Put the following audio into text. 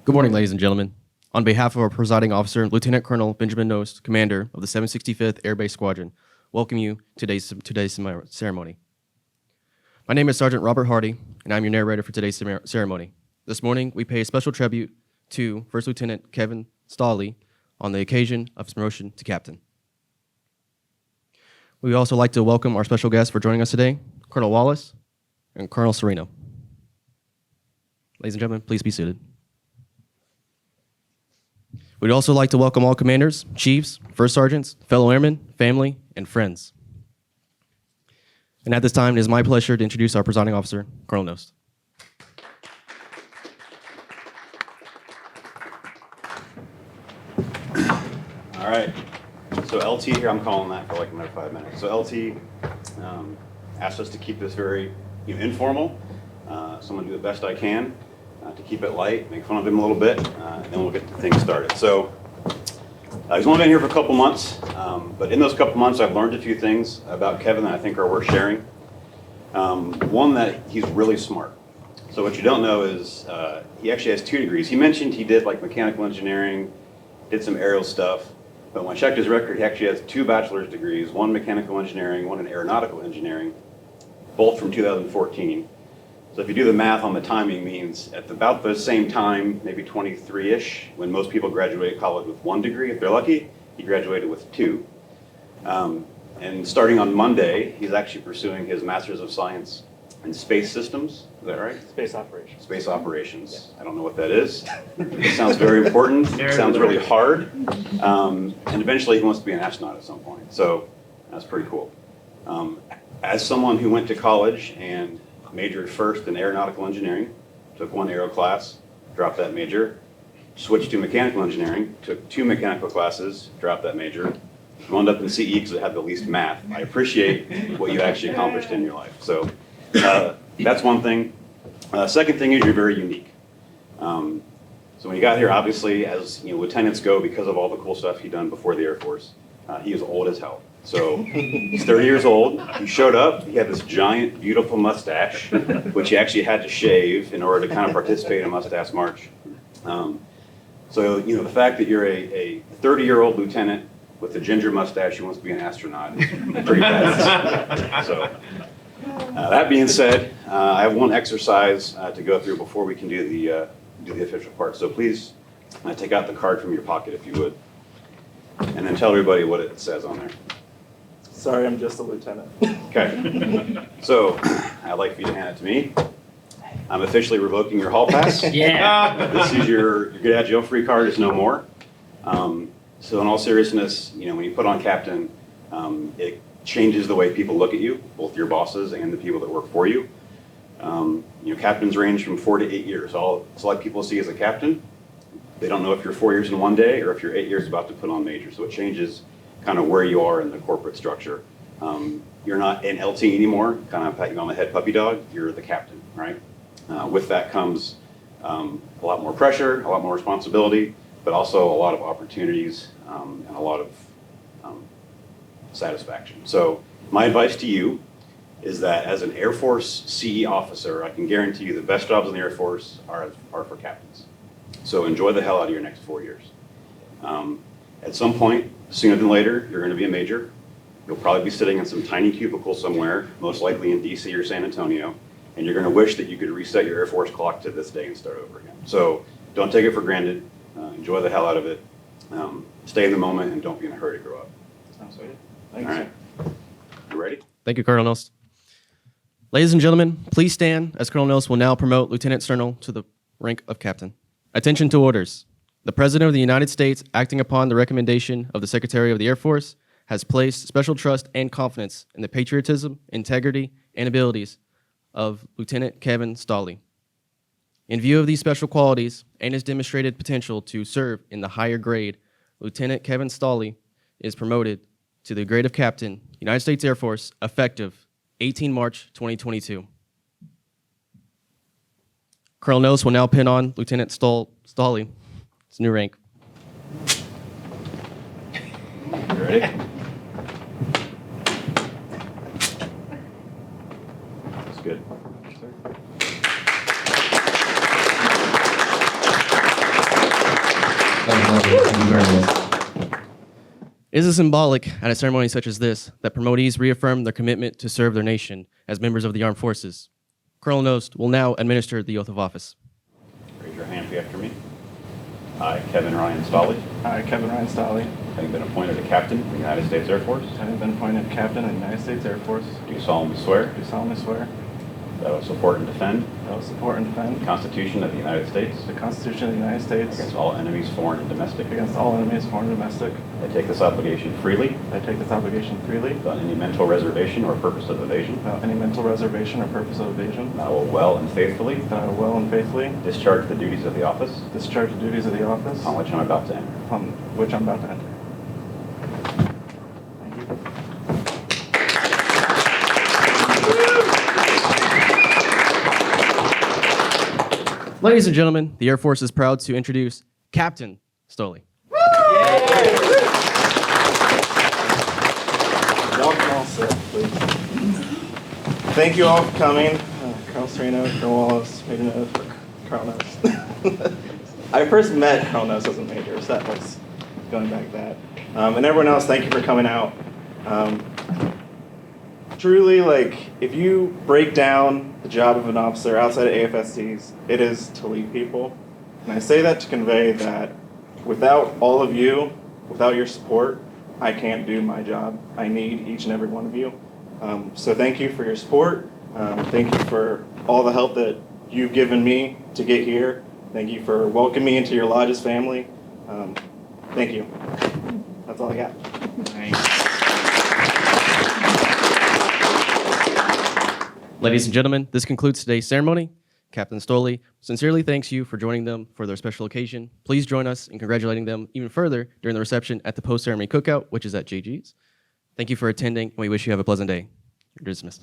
Good morning, ladies and gentlemen. On behalf of our presiding officer, Lieutenant Colonel Benjamin Nost, commander of the 765th Air Base Squadron, welcome you to today's ceremony. My name is Sergeant Robert Hardy, and I'm your narrator for today's ceremony. This morning, we pay a special tribute to First Lieutenant Kevin Stawley on the occasion of his promotion to captain. We would also like to welcome our special guests for joining us today, Colonel Wallace and Colonel Sereno. Ladies and gentlemen, please be seated. We'd also like to welcome all commanders, chiefs, first sergeants, fellow airmen, family, and friends. And at this time, it is my pleasure to introduce our presiding officer, Colonel Nost. All right. So LT here, I'm calling that for like another 5 minutes. So LT asked us to keep this very informal. So I'm going to do the best I can to keep it light, make fun of him a little bit, and then we'll get things started. So he's only been here for a couple months, but in those couple months I've learned a few things about Kevin that I think are worth sharing. One, that he's really smart. So what you don't know is he actually has 2 degrees. He mentioned he did like mechanical engineering, did some aerial stuff, but when I checked his record, he actually has 2 bachelor's degrees, one mechanical engineering, one in aeronautical engineering, both from 2014. So if you do the math on the timing, means at about the same time, maybe 23-ish, when most people graduate college with 1 degree, if they're lucky, he graduated with 2. And starting on Monday, he's actually pursuing his Master's of Science in Space Systems. Is that right? Space operations. Space operations. Yeah. I don't know what that is. It sounds very important. It sounds really hard. And eventually he wants to be an astronaut at some point. So that's pretty cool. As someone who went to college and majored first in aeronautical engineering, took 1 aero class, dropped that major, switched to mechanical engineering, took 2 mechanical classes, dropped that major, wound up in CE because it had the least math. I appreciate what you actually accomplished in your life. So that's one thing. Second thing is you're very unique. So when you got here, obviously, as lieutenants go, because of all the cool stuff he'd done before the Air Force, he is old as hell. So he's 30 years old. He showed up. He had this giant, beautiful mustache, which he actually had to shave in order to kind of participate in a mustache march. So the fact that you're a 30-year-old lieutenant with a ginger mustache who wants to be an astronaut is pretty bad. So that being said, I have one exercise to go through before we can do the official part. So please take out the card from your pocket if you would, and then tell everybody what it says on there. Sorry, I'm just a lieutenant. Okay. So I'd like for you to hand it to me. I'm officially revoking your hall pass. Yeah. This is your get out of jail free card. Is no more. So in all seriousness, when you put on captain, it changes the way people look at you, both your bosses and the people that work for you. Captains range from 4 to 8 years. All select people see as a captain. They don't know if you're 4 years in one day or if you're 8 years about to put on major. So it changes kind of where you are in the corporate structure. You're not an LT anymore, kind of pat you on the head puppy dog. You're the captain, right? With that comes a lot more pressure, a lot more responsibility, but also a lot of opportunities and a lot of satisfaction. So my advice to you is that as an Air Force CE officer, I can guarantee you the best jobs in the Air Force are for captains. So enjoy the hell out of your next 4 years. At some point, sooner than later, you're going to be a major. You'll probably be sitting in some tiny cubicle somewhere, most likely in DC or San Antonio, and you're going to wish that you could reset your Air Force clock to this day and start over again. So don't take it for granted. Enjoy the hell out of it. Stay in the moment and don't be in a hurry to grow up. Sounds good. All Thanks. right. You ready? Thank you, Colonel Nost. Ladies and gentlemen, please stand as Colonel Nost will now promote Lieutenant Sternal to the rank of captain. Attention to orders. The President of the United States, acting upon the recommendation of the Secretary of the Air Force, has placed special trust and confidence in the patriotism, integrity, and abilities of Lieutenant Kevin Stawley. In view of these special qualities and his demonstrated potential to serve in the higher grade, Lieutenant Kevin Stawley is promoted to the grade of Captain, United States Air Force, effective 18 March 2022. Colonel Nost will now pin on Lieutenant Stawley, his new rank. You ready? That's good. Thank you very much. It is symbolic at a ceremony such as this that promotees reaffirm their commitment to serve their nation as members of the armed forces. Colonel Nost will now administer the oath of office. Raise your hand after me. I, Kevin Ryan Stolley, I, Kevin Ryan Stolley, having been appointed a captain in the United States Air Force, having been appointed captain in the United States Air Force, do solemnly swear do solemnly swear that I will support and defend that I will support and the defend Constitution of the United States the Constitution of the United States against all enemies, foreign and domestic. against all enemies, foreign and domestic. I take this obligation freely, I take this obligation freely, without any mental reservation or purpose of evasion. without any mental reservation or purpose of evasion. And I will well and faithfully That I will well and faithfully discharge the duties of the office discharge the duties of the office on which I'm about to enter. upon which I'm about to enter. Thank you. Ladies and gentlemen, the Air Force is proud to introduce Captain Stoley. Y'all can all sit, please. Thank you all for coming. Colonel Sereno, Colonel Wallace, Major Nose, Colonel Nose. I first met Colonel Nose as a major, so that was going back that. And everyone else, thank you for coming out. Truly, if you break down the job of an officer outside of AFSCs, it is to lead people. And I say that to convey that without all of you, without your support, I can't do my job. I need each and every one of you. So thank you for your support. Thank you for all the help that you've given me to get here. Thank you for welcoming me into your Lajes family. Thank you. That's all I got. Ladies and gentlemen, this concludes today's ceremony. Captain Stoley sincerely thanks you for joining them for their special occasion. Please join us in congratulating them even further during the reception at the post-ceremony cookout, which is at JG's. Thank you for attending, and we wish you have a pleasant day. You're dismissed.